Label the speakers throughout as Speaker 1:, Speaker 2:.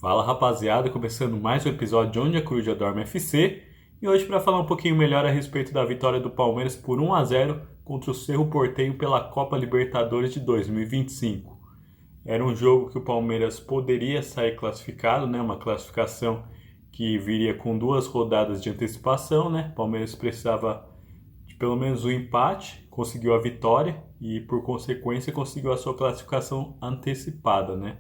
Speaker 1: Fala rapaziada, começando mais um episódio de Onde a Coruja Dorme FC e hoje para falar um pouquinho melhor a respeito da vitória do Palmeiras por 1-0 contra o Cerro Porteño pela Copa Libertadores de 2025. Era um jogo que o Palmeiras poderia sair classificado, né? Uma classificação que viria com 2 rodadas de antecipação, né? O Palmeiras precisava de pelo menos um empate, conseguiu a vitória e por consequência conseguiu a sua classificação antecipada, né?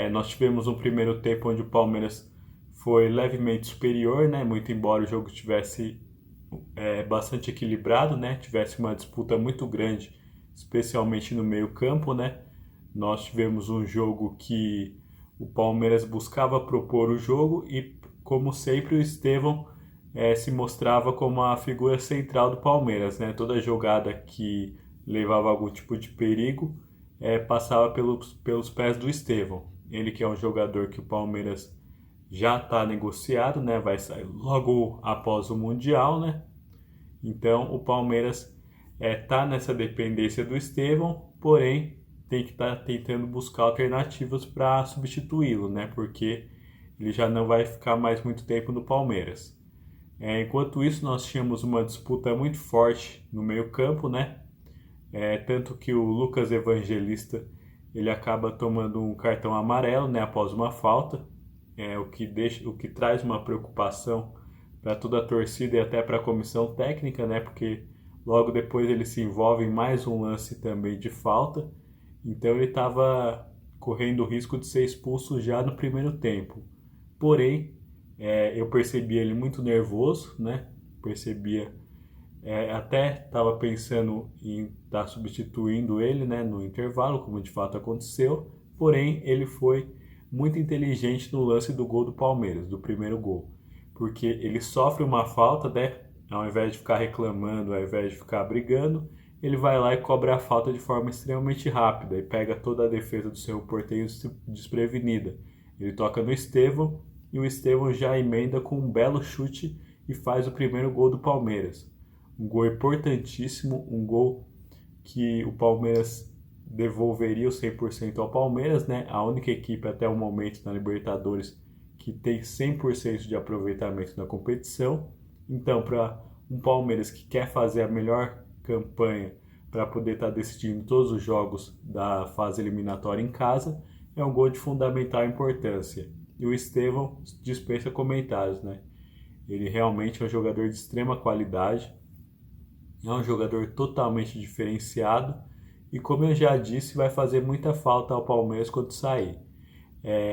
Speaker 1: Nós tivemos um primeiro tempo onde o Palmeiras foi levemente superior, né? Muito embora o jogo tivesse bastante equilibrado, né? Tivesse uma disputa muito grande, especialmente no meio-campo, né? Nós tivemos um jogo que o Palmeiras buscava propor o jogo e, como sempre, o Estevão se mostrava como a figura central do Palmeiras, né? Toda jogada que levava algum tipo de perigo passava pelos pés do Estevão. Ele que é um jogador que o Palmeiras já está negociado, né? Vai sair logo após o Mundial, né? Então o Palmeiras está nessa dependência do Estevão, porém tem que estar tentando buscar alternativas para substituí-lo, né? Porque ele já não vai ficar mais muito tempo no Palmeiras. Enquanto isso, nós tínhamos uma disputa muito forte no meio-campo, né? Tanto que o Lucas Evangelista ele acaba tomando um cartão amarelo, né, após uma falta, o que traz uma preocupação para toda a torcida e até para a comissão técnica, né, porque logo depois ele se envolve em mais um lance também de falta, então ele estava correndo o risco de ser expulso já no primeiro tempo. Porém, eu percebi ele muito nervoso, né, percebia até estava pensando em estar substituindo ele, né, no intervalo, como de fato aconteceu, porém ele foi muito inteligente no lance do gol do Palmeiras, do primeiro gol, porque ele sofre uma falta, né, ao invés de ficar reclamando, ao invés de ficar brigando, ele vai lá e cobra a falta de forma extremamente rápida e pega toda a defesa do Cerro Porteño desprevenida. Ele toca no Estevão e o Estevão já emenda com um belo chute e faz o primeiro gol do Palmeiras. Um gol importantíssimo, um gol que o Palmeiras devolveria o 100% ao Palmeiras, né? A única equipe até o momento na Libertadores que tem 100% de aproveitamento na competição. Então, para um Palmeiras que quer fazer a melhor campanha para poder estar decidindo todos os jogos da fase eliminatória em casa, é um gol de fundamental importância. E o Estevão dispensa comentários, né? Ele realmente é um jogador de extrema qualidade, é um jogador totalmente diferenciado e, como eu já disse, vai fazer muita falta ao Palmeiras quando sair.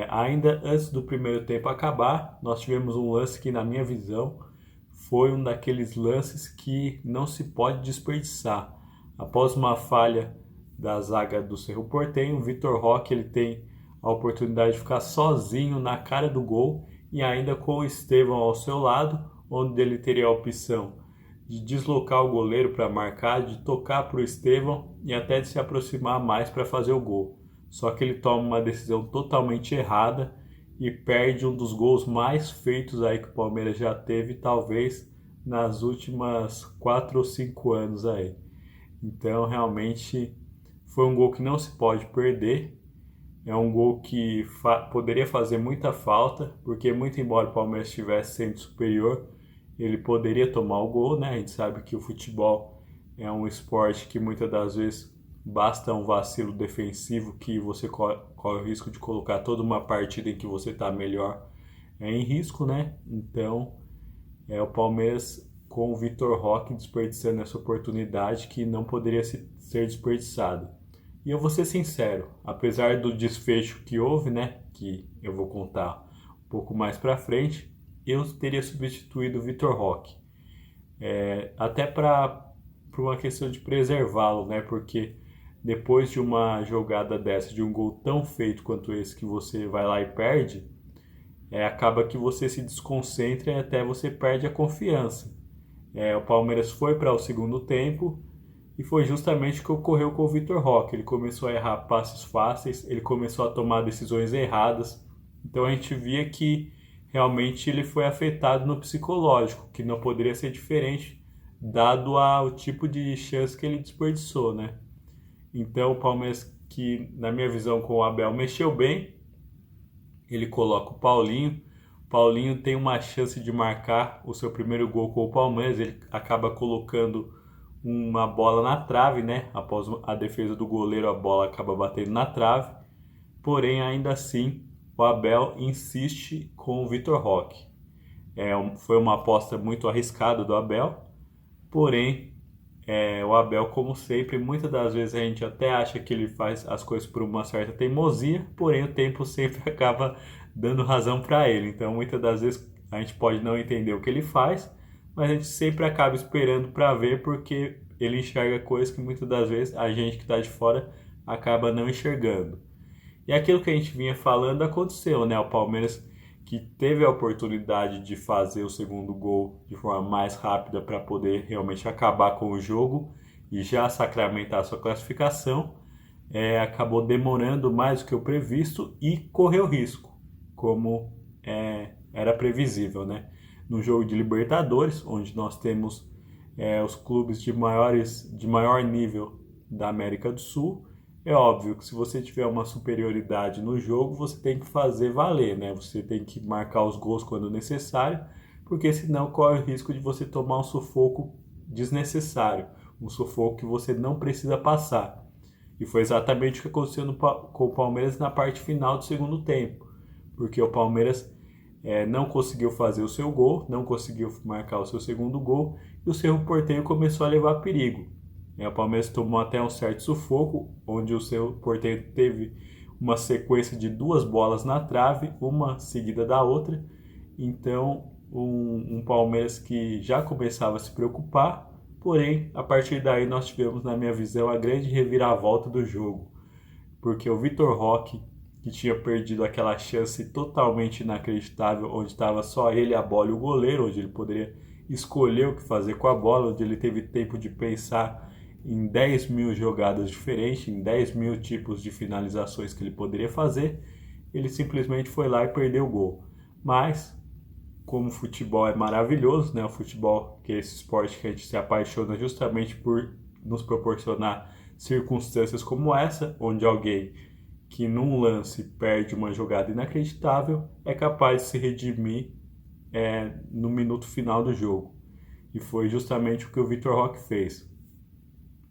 Speaker 1: Ainda antes do primeiro tempo acabar, nós tivemos um lance que, na minha visão, foi um daqueles lances que não se pode desperdiçar. Após uma falha da zaga do Cerro Porteño, o Vitor Roque ele tem a oportunidade de ficar sozinho na cara do gol e ainda com o Estevão ao seu lado, onde ele teria a opção de deslocar o goleiro para marcar, de tocar para o Estevão e até de se aproximar mais para fazer o gol. Só que ele toma uma decisão totalmente errada e perde um dos gols mais feitos aí que o Palmeiras já teve, talvez nas últimas 4 ou 5 anos aí. Então, realmente foi um gol que não se pode perder. É um gol que poderia fazer muita falta, porque muito embora o Palmeiras estivesse sendo superior, ele poderia tomar o gol, né? A gente sabe que o futebol é um esporte que muitas das vezes basta um vacilo defensivo que você corre o risco de colocar toda uma partida em que você está melhor em risco, né? Então, o Palmeiras com o Vitor Roque desperdiçando essa oportunidade que não poderia ser desperdiçada. E eu vou ser sincero, apesar do desfecho que houve, né? Que eu vou contar um pouco mais para frente, eu teria substituído o Vitor Roque. Até para uma questão de preservá-lo, né? Porque depois de uma jogada dessa, de um gol tão feito quanto esse que você vai lá e perde, acaba que você se desconcentra e até você perde a confiança. O Palmeiras foi para o segundo tempo e foi justamente o que ocorreu com o Vitor Roque. Ele começou a errar passes fáceis, ele começou a tomar decisões erradas. Então a gente via que realmente ele foi afetado no psicológico, que não poderia ser diferente, dado o tipo de chance que ele desperdiçou, né? Então o Palmeiras, que na minha visão com o Abel mexeu bem, ele coloca o Paulinho. O Paulinho tem uma chance de marcar o seu primeiro gol com o Palmeiras, ele acaba colocando uma bola na trave, né? Após a defesa do goleiro, a bola acaba batendo na trave. Porém, ainda assim, o Abel insiste com o Vitor Roque. Foi uma aposta muito arriscada do Abel, porém, o Abel, como sempre, muitas das vezes a gente até acha que ele faz as coisas por uma certa teimosia, porém o tempo sempre acaba dando razão para ele. Então, muitas das vezes a gente pode não entender o que ele faz, mas a gente sempre acaba esperando para ver, porque ele enxerga coisas que muitas das vezes a gente que está de fora acaba não enxergando. E aquilo que a gente vinha falando aconteceu, né? O Palmeiras, que teve a oportunidade de fazer o segundo gol de forma mais rápida para poder realmente acabar com o jogo e já sacramentar a sua classificação, acabou demorando mais do que o previsto e correu risco, como era previsível, né? No jogo de Libertadores, onde nós temos os clubes de maior nível da América do Sul, é óbvio que se você tiver uma superioridade no jogo, você tem que fazer valer, né? Você tem que marcar os gols quando necessário, porque senão corre o risco de você tomar um sufoco desnecessário, um sufoco que você não precisa passar. E foi exatamente o que aconteceu com o Palmeiras na parte final do segundo tempo, porque o Palmeiras não conseguiu fazer o seu gol, não conseguiu marcar o seu segundo gol, e o Cerro Porteño começou a levar perigo. O Palmeiras tomou até um certo sufoco, onde o Cerro Porteño teve uma sequência de 2 bolas na trave, uma seguida da outra. Então, um Palmeiras que já começava a se preocupar, porém, a partir daí nós tivemos, na minha visão, a grande reviravolta do jogo. Porque o Vitor Roque, que tinha perdido aquela chance totalmente inacreditável, onde estava só ele, a bola e o goleiro, onde ele poderia escolher o que fazer com a bola, onde ele teve tempo de pensar em 10 mil jogadas diferentes, em 10 mil tipos de finalizações que ele poderia fazer, ele simplesmente foi lá e perdeu o gol. Mas, como o futebol é maravilhoso, né? O futebol, que é esse esporte que a gente se apaixona justamente por nos proporcionar circunstâncias como essa, onde alguém que num lance perde uma jogada inacreditável é capaz de se redimir no minuto final do jogo. E foi justamente o que o Vitor Roque fez.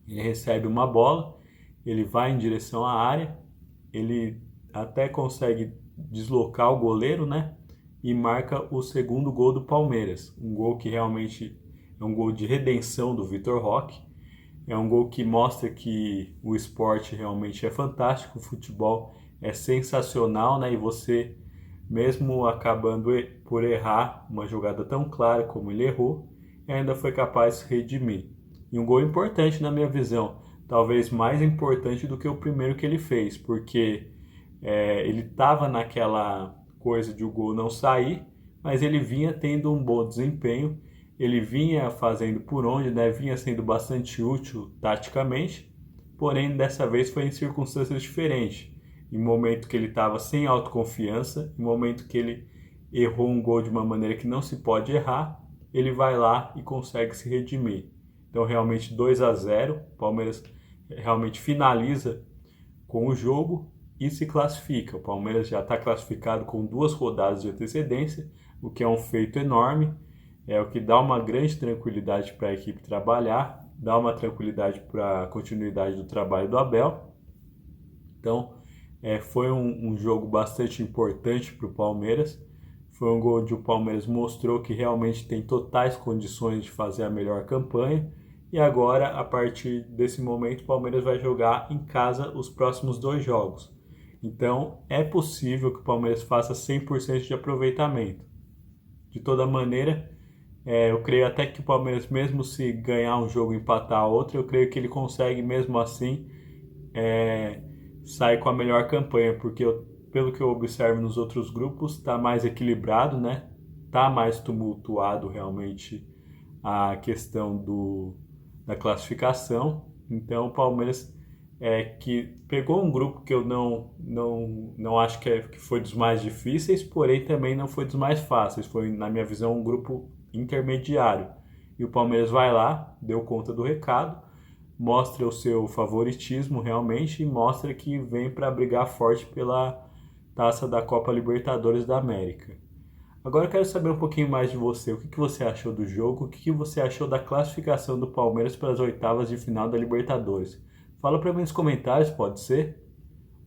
Speaker 1: Ele recebe uma bola, ele vai em direção à área, ele até consegue deslocar o goleiro, né? E marca o segundo gol do Palmeiras. Um gol que realmente é um gol de redenção do Vitor Roque. É um gol que mostra que o esporte realmente é fantástico, o futebol é sensacional, né? E você, mesmo acabando por errar uma jogada tão clara como ele errou, ainda foi capaz de se redimir. E um gol importante na minha visão, talvez mais importante do que o primeiro que ele fez, porque ele estava naquela coisa de o gol não sair, mas ele vinha tendo um bom desempenho, ele vinha fazendo por onde, né? Vinha sendo bastante útil taticamente, porém dessa vez foi em circunstâncias diferentes, em momento que ele estava sem autoconfiança, em momento que ele errou um gol de uma maneira que não se pode errar, ele vai lá e consegue se redimir. Então, realmente 2-0, o Palmeiras realmente finaliza com o jogo e se classifica. O Palmeiras já está classificado com 2 rodadas de antecedência, o que é um feito enorme, é o que dá uma grande tranquilidade para a equipe trabalhar, dá uma tranquilidade para a continuidade do trabalho do Abel. Então, foi um jogo bastante importante para o Palmeiras. Foi um gol onde o Palmeiras mostrou que realmente tem totais condições de fazer a melhor campanha. E agora, a partir desse momento, o Palmeiras vai jogar em casa os próximos 2 jogos. Então, é possível que o Palmeiras faça 100% de aproveitamento. De toda maneira, eu creio até que o Palmeiras, mesmo se ganhar um jogo e empatar outro, eu creio que ele consegue, mesmo assim, sair com a melhor campanha, porque pelo que eu observo nos outros grupos, está mais equilibrado, né? Está mais tumultuado realmente a questão da classificação. Então o Palmeiras que pegou um grupo que eu não acho que foi dos mais difíceis, porém também não foi dos mais fáceis. Foi, na minha visão, um grupo intermediário. E o Palmeiras vai lá, deu conta do recado, mostra o seu favoritismo realmente e mostra que vem para brigar forte taça da Copa Libertadores da América. Agora eu quero saber um pouquinho mais de você. O que você achou do jogo? O que você achou da classificação do Palmeiras para as oitavas de final da Libertadores? Fala para mim nos comentários, pode ser?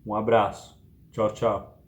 Speaker 1: Um abraço. Tchau, tchau.